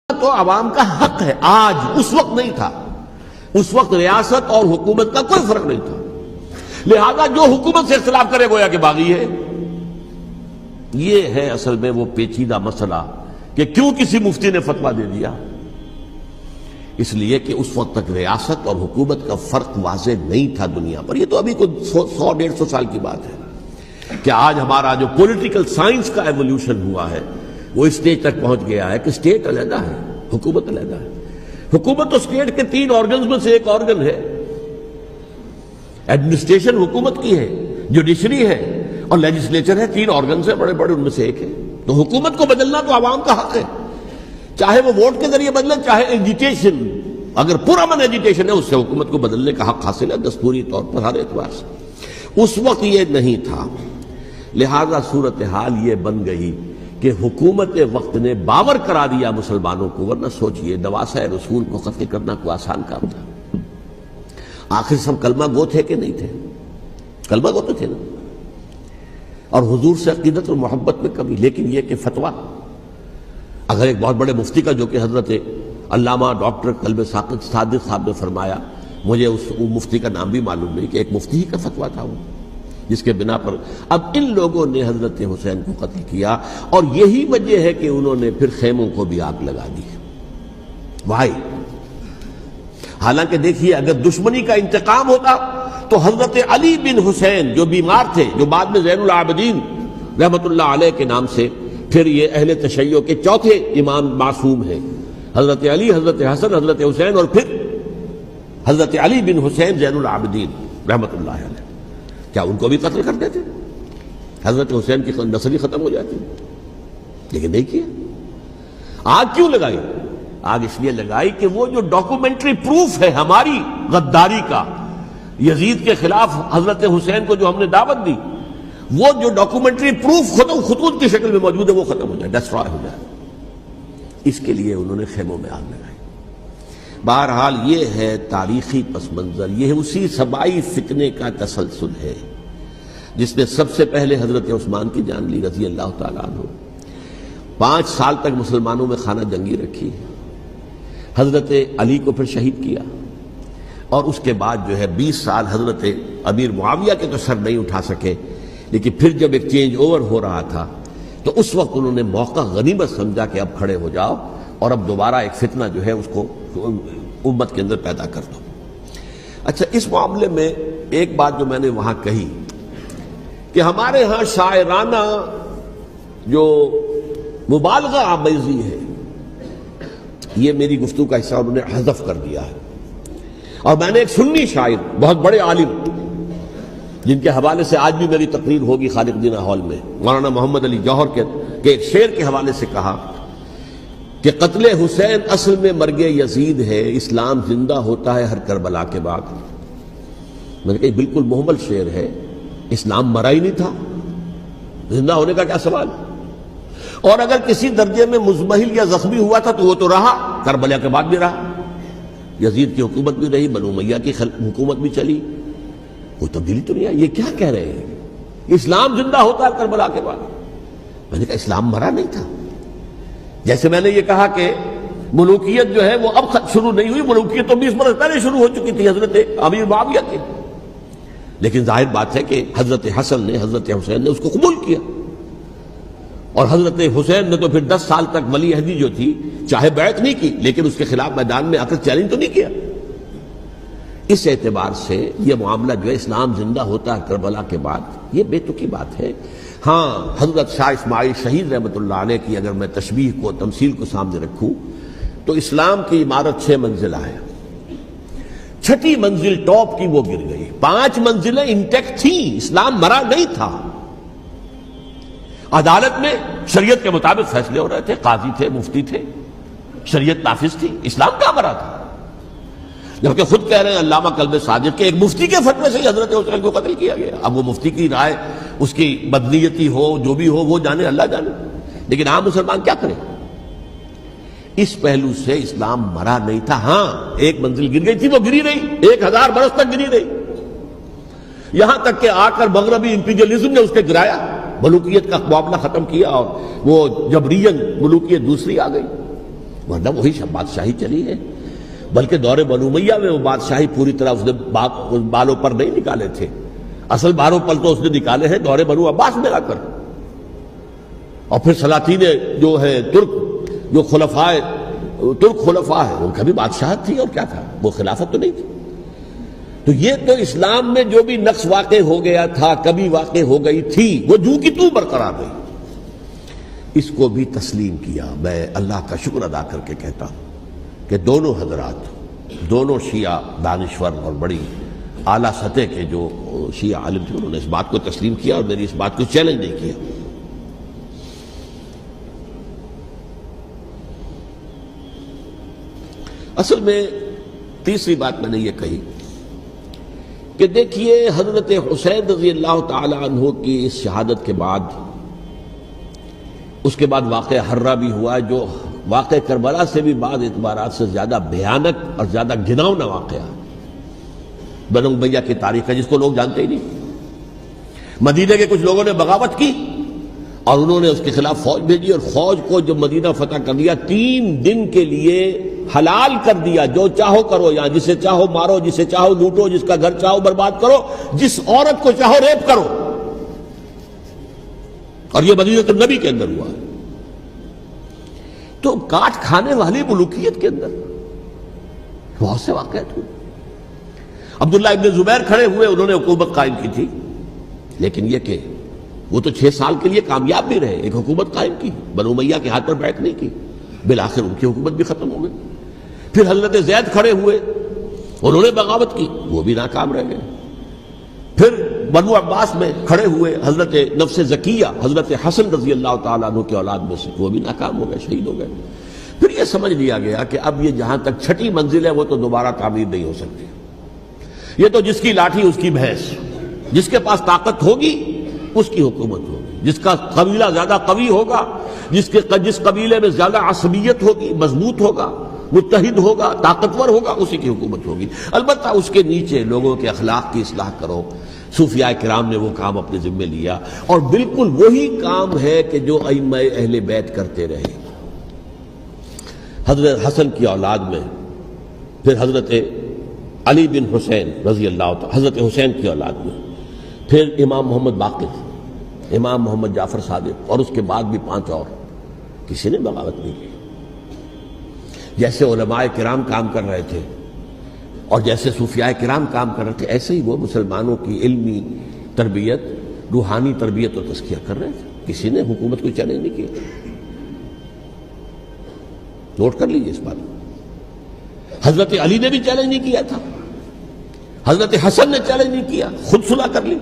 تو عوام کا حق ہے آج، اس وقت نہیں تھا۔ اس وقت ریاست اور حکومت کا کوئی فرق نہیں تھا، لہذا جو حکومت سے اختلاف کرے گویا کہ باغی ہے۔ یہ ہے اصل میں وہ پیچیدہ مسئلہ کہ کیوں کسی مفتی نے فتویٰ دے دیا، اس لیے کہ اس وقت تک ریاست اور حکومت کا فرق واضح نہیں تھا دنیا پر۔ یہ تو ابھی کوئی 100-150 سال کی بات ہے کہ آج ہمارا جو پولیٹیکل سائنس کا ایولیوشن ہوا ہے وہ اسٹیج تک پہنچ گیا ہے کہ اسٹیٹ علیحدہ ہے، حکومت علیحدہ ہے۔ حکومت تو اسٹیٹ کے 3 آرگنز میں سے ایک آرگن ہے، ایڈمنسٹریشن حکومت کی ہے، جوڈیشری ہے اور لیجسلیچر ہے، 3 آرگنز ہیں بڑے بڑے، ان میں سے ایک ہے۔ تو حکومت کو بدلنا تو عوام کا حق ہے، چاہے وہ ووٹ کے ذریعے بدلے، چاہے ایجیٹیشن، اگر پرامن ایجیٹیشن ہے اس سے حکومت کو بدلنے کا حق حاصل ہے دستوری طور پر ہر اعتبار سے۔ اس وقت یہ نہیں تھا، لہذا صورتحال یہ بن گئی کہ حکومت وقت نے باور کرا دیا مسلمانوں کو، ورنہ سوچئے نواسۂ رسول کو قتل کرنا کوئی آسان کام تھا۔ آخر سب کلمہ گو تھے کہ نہیں تھے؟ کلمہ گو تو تھے نا، اور حضور سے عقیدت اور محبت میں کمی، لیکن یہ کہ فتویٰ اگر ایک بہت بڑے مفتی کا، جو کہ حضرت علامہ ڈاکٹر قلب صادق صاحب نے فرمایا، مجھے اس مفتی کا نام بھی معلوم نہیں، کہ ایک مفتی ہی کا فتویٰ تھا وہ، جس کے بنا پر اب ان لوگوں نے حضرت حسین کو قتل کیا، اور یہی وجہ ہے کہ انہوں نے پھر خیموں کو بھی آگ لگا دی۔ وائی حالانکہ دیکھیے اگر دشمنی کا انتقام ہوتا تو حضرت علی بن حسین جو بیمار تھے، جو بعد میں زین العابدین رحمت اللہ علیہ کے نام سے پھر یہ اہل تشیع کے چوتھے امام معصوم ہیں، حضرت علی، حضرت حسن، حضرت حسین، اور پھر حضرت علی بن حسین زین العابدین رحمت اللہ علیہ، کیا ان کو بھی قتل کر دیتے؟ حضرت حسین کی نسل ہی ختم ہو جاتی، لیکن نہیں کیا۔ آگ کیوں لگائی؟ آگ اس لیے لگائی کہ وہ جو ڈاکومنٹری پروف ہے ہماری غداری کا یزید کے خلاف حضرت حسین کو جو ہم نے دعوت دی، وہ جو ڈاکومنٹری پروف خطوط کی شکل میں موجود ہے وہ ختم ہو جائے، ڈسٹرائے ہو جائے۔ اس کے لیے انہوں نے خیموں میں آگ لگائی۔ بہرحال یہ ہے تاریخی پس منظر، یہ اسی سبائی فتنے کا تسلسل ہے جس نے سب سے پہلے حضرت عثمان کی جان لی رضی اللہ تعالیٰ عنہ۔ 5 سال تک مسلمانوں میں خانہ جنگی رکھی، حضرت علی کو پھر شہید کیا، اور اس کے بعد جو ہے 20 سال حضرت امیر معاویہ کے تو سر نہیں اٹھا سکے، لیکن پھر جب ایک چینج اوور ہو رہا تھا تو اس وقت انہوں نے موقع غنیمت سمجھا کہ اب کھڑے ہو جاؤ اور اب دوبارہ ایک فتنہ جو ہے اس کو امت کے اندر پیدا کر دو۔ اچھا، اس معاملے میں ایک بات جو میں نے وہاں کہی کہ ہمارے ہاں شاعرانہ جو مبالغہ آمیزی ہے، یہ میری گفتگو کا حصہ انہوں نے حذف کر دیا ہے، اور میں نے ایک سنی شاعر، بہت بڑے عالم، جن کے حوالے سے آج بھی میری تقریر ہوگی خالق دینہ ہال میں، مولانا محمد علی جوہر کے ایک شعر کے حوالے سے کہا کہ قتل حسین اصل میں مرگ یزید ہے، اسلام زندہ ہوتا ہے ہر کربلا کے بعد۔ میں نے کہا بالکل محمل شعر ہے، اسلام مرا ہی نہیں تھا، زندہ ہونے کا کیا سوال؟ اور اگر کسی درجے میں مزمحل یا زخمی ہوا تھا تو وہ تو رہا، کربلا کے بعد بھی رہا، یزید کی حکومت بھی رہی، بنو امیہ کی حکومت بھی چلی، کوئی تبدیلی تو نہیں آئی۔ یہ کیا کہہ رہے ہیں؟ اسلام زندہ ہوتا ہے کربلا کے بعد؟ میں نے کہا اسلام مرا نہیں تھا۔ جیسے میں نے یہ کہا کہ ملوکیت جو ہے وہ اب شروع نہیں ہوئی، ملوکیت تو 20 برس پہلے شروع ہو چکی تھی حضرت امیر معاویہ کی، لیکن ظاہر بات ہے کہ حضرت حسن نے، حضرت حسین نے اس کو قبول کیا، اور حضرت حسین نے تو پھر 10 سال تک ولی عہدی جو تھی چاہے بیعت نہیں کی، لیکن اس کے خلاف میدان میں آ کر چیلنج تو نہیں کیا۔ اس اعتبار سے یہ معاملہ جو ہے اسلام زندہ ہوتا ہے کربلا کے بعد، یہ بے تکی بات ہے۔ ہاں، حضرت شاہ اسماعیل شہید رحمت اللہ علیہ کی اگر میں تشبیہ کو، تمثیل کو سامنے رکھوں تو اسلام کی عمارت 6 منزلہ ہے، 6ٹھی منزل ٹاپ کی وہ گر گئی، 5 منزلیں انٹیکٹ تھیں، اسلام مرا نہیں تھا۔ عدالت میں شریعت کے مطابق فیصلے ہو رہے تھے، قاضی تھے، مفتی تھے، شریعت نافذ تھی، اسلام کہاں مرا تھا؟ جبکہ خود کہہ رہے ہیں علامہ قلب صادق کے ایک مفتی کے فتوے سے حضرت حسین کو قتل کیا گیا۔ اب وہ مفتی کی رائے، اس کی بدنیتی ہو، جو بھی ہو، وہ جانے، اللہ جانے، لیکن عام مسلمان کیا کرے؟ اس پہلو سے اسلام مرا نہیں تھا۔ ہاں، ایک منزل گر گئی تھی، وہ گری رہی، 1000 برس تک گری رہی، یہاں تک کہ آ کر مغربی امپیریلزم نے اس کے گرایا، ملوکیت کا معاملہ ختم کیا، اور وہ جبرین ملوکیت دوسری آ گئی۔ ورنہ وہی بادشاہی چلی ہے. بلکہ دور بنو امیہ میں وہ بادشاہی پوری طرح اس نے بالوں پر نہیں نکالے تھے. اصل بالوں پر تو اس نے نکالے ہیں دور بنو عباس میں آ کر. اور پھر سلاطین جو ہے ترک، جو ترک خلفاء ہیں، ان کا بھی بادشاہت تھی اور کیا تھا، وہ خلافت تو نہیں تھی. تو یہ تو اسلام میں جو بھی نقص واقع ہو گیا تھا، کبھی واقع ہو گئی تھی، وہ جو کی تو برقرار رہی. اس کو بھی تسلیم کیا. میں اللہ کا شکر ادا کر کے کہتا ہوں کہ دونوں حضرات، دونوں شیعہ دانشور اور بڑی اعلیٰ سطح کے جو شیعہ عالم تھے، انہوں نے اس بات کو تسلیم کیا اور میری اس بات کو چیلنج نہیں کیا. اصل میں تیسری بات میں نے یہ کہی کہ دیکھیے حضرت حسین رضی اللہ تعالی عنہ کی اس شہادت کے بعد، اس کے بعد واقعہ حرہ بھی ہوا، جو واقعہ کربلا سے بھی بعض اعتبارات سے زیادہ بھیانک اور زیادہ گھناؤنا واقعہ بنو امیہ کی تاریخ ہے، جس کو لوگ جانتے ہی نہیں. مدینے کے کچھ لوگوں نے بغاوت کی اور انہوں نے اس کے خلاف فوج بھیجی، اور فوج کو جب مدینہ فتح کر دیا 3 دن کے لیے حلال کر دیا. جو چاہو کرو، یہاں جسے چاہو مارو، جسے چاہو لوٹو، جس کا گھر چاہو برباد کرو، جس عورت کو چاہو ریپ کرو. اور یہ مدینہ النبی کے اندر ہوا. تو کاٹ کھانے والی ملوکیت کے اندر بہت سے واقعات ہوئے. عبداللہ ابن زبیر کھڑے ہوئے، انہوں نے حکومت قائم کی تھی، لیکن یہ کہ وہ تو 6 سال کے لیے کامیاب بھی رہے. ایک حکومت قائم کی، بنو امیہ کے ہاتھ پر بیعت نہیں کی، بالآخر ان کی حکومت بھی ختم ہو گئی. پھر حضرت زید کھڑے ہوئے، انہوں نے بغاوت کی، وہ بھی ناکام رہ گئے. پھر بنو عباس میں کھڑے ہوئے حضرت نفس زکیہ، حضرت حسن رضی اللہ تعالیٰ عنہ کے اولاد میں سے، وہ بھی ناکام ہو گئے، شہید ہو گئے. پھر یہ سمجھ لیا گیا کہ اب یہ جہاں تک 6ٹھی منزل ہے وہ تو دوبارہ تعمیر نہیں ہو سکتی. یہ تو جس کی لاٹھی اس کی بھینس، جس کے پاس طاقت ہوگی اس کی حکومت ہوگی، جس کا قبیلہ زیادہ قوی ہوگا، جس قبیلے میں زیادہ عصبیت ہوگی، مضبوط ہوگا، متحد ہوگا، طاقتور ہوگا، اسی کی حکومت ہوگی. البتہ اس کے نیچے لوگوں کے اخلاق کی اصلاح کرو. صوفیاء کرام نے وہ کام اپنے ذمے لیا، اور بالکل وہی کام ہے کہ جو ائمہ اہل بیت کرتے رہے. حضرت حسن کی اولاد میں پھر حضرت علی بن حسین رضی اللہ تعالی، حضرت حسین کی اولاد میں پھر امام محمد باقر، امام محمد جعفر صادق، اور اس کے بعد بھی 5 اور. کسی نے بغاوت نہیں کی. جیسے علماء کرام کام کر رہے تھے اور جیسے صوفیاء کرام کام کر رہے تھے، ایسے ہی وہ مسلمانوں کی علمی تربیت، روحانی تربیت اور تزکیہ کر رہے تھے. کسی نے حکومت کو چیلنج نہیں کیا. نوٹ کر لیجیے اس بات کو. حضرت علی نے بھی چیلنج نہیں کیا تھا، حضرت حسن نے چیلنج نہیں کیا، خود صلح کر لی.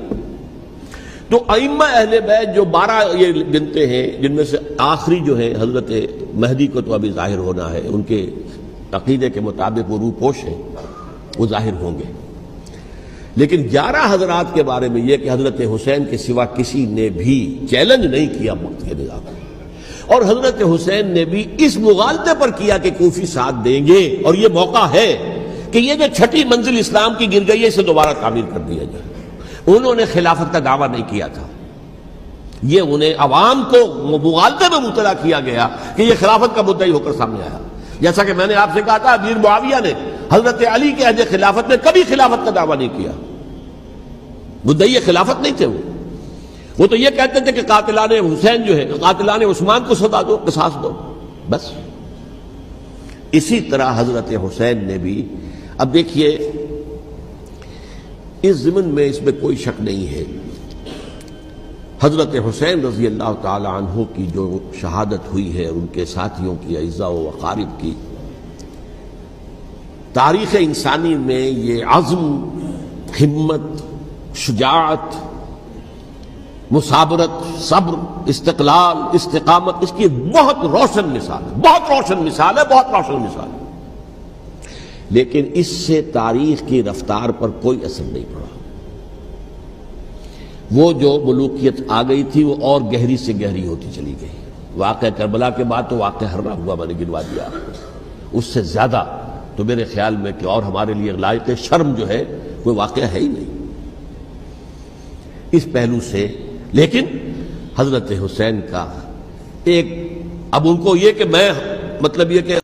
تو ائمہ اہل بیت جو 12 یہ گنتے ہیں، جن میں سے آخری جو ہے حضرت مہدی کو تو ابھی ظاہر ہونا ہے، ان کے عقیدے کے مطابق وہ روح پوش ہیں، وہ ظاہر ہوں گے. لیکن 11 حضرات کے بارے میں یہ کہ حضرت حسین کے سوا کسی نے بھی چیلنج نہیں کیا وقت کے نظام. اور حضرت حسین نے بھی اس مغالطے پر کیا کہ کوفی ساتھ دیں گے، اور یہ موقع ہے کہ یہ جو 6ٹھی منزل اسلام کی گر گئی ہے، اسے دوبارہ تعمیر کر دیا جائے. انہوں نے خلافت کا دعویٰ نہیں کیا تھا، یہ انہیں عوام کو مغالطے میں مبتلا کیا گیا کہ یہ خلافت کا مدعی ہو کر سامنے آیا. جیسا کہ میں نے آپ سے کہا تھا، امیر معاویہ نے حضرت علی کے عہد خلافت میں کبھی خلافت کا دعویٰ نہیں کیا. مدعی خلافت نہیں تھے. وہ تو یہ کہتے تھے کہ قاتلان حسین جو ہے، قاتلان عثمان کو سزا دو، قصاص دو، بس. اسی طرح حضرت حسین نے بھی. اب دیکھیے اس ضمن میں اس میں کوئی شک نہیں ہے، حضرت حسین رضی اللہ تعالی عنہ کی جو شہادت ہوئی ہے، ان کے ساتھیوں کی، اعزاء و اقارب کی، تاریخ انسانی میں یہ عزم، ہمت، شجاعت، مثابرت، صبر، استقلال، استقامت، اس کی بہت روشن مثال ہے، بہت روشن مثال ہے، بہت روشن مثال ہے. لیکن اس سے تاریخ کی رفتار پر کوئی اثر نہیں پڑا. وہ جو ملوکیت آ گئی تھی وہ اور گہری سے گہری ہوتی چلی گئی. واقعہ کربلا کے بعد تو واقعہ حرہ ہوا، میں نے گنوا دیا. اس سے زیادہ تو میرے خیال میں کہ اور ہمارے لیے لائق شرم جو ہے کوئی واقعہ ہے ہی نہیں اس پہلو سے. لیکن حضرت حسین کا ایک، اب ان کو یہ کہ میں مطلب یہ کہ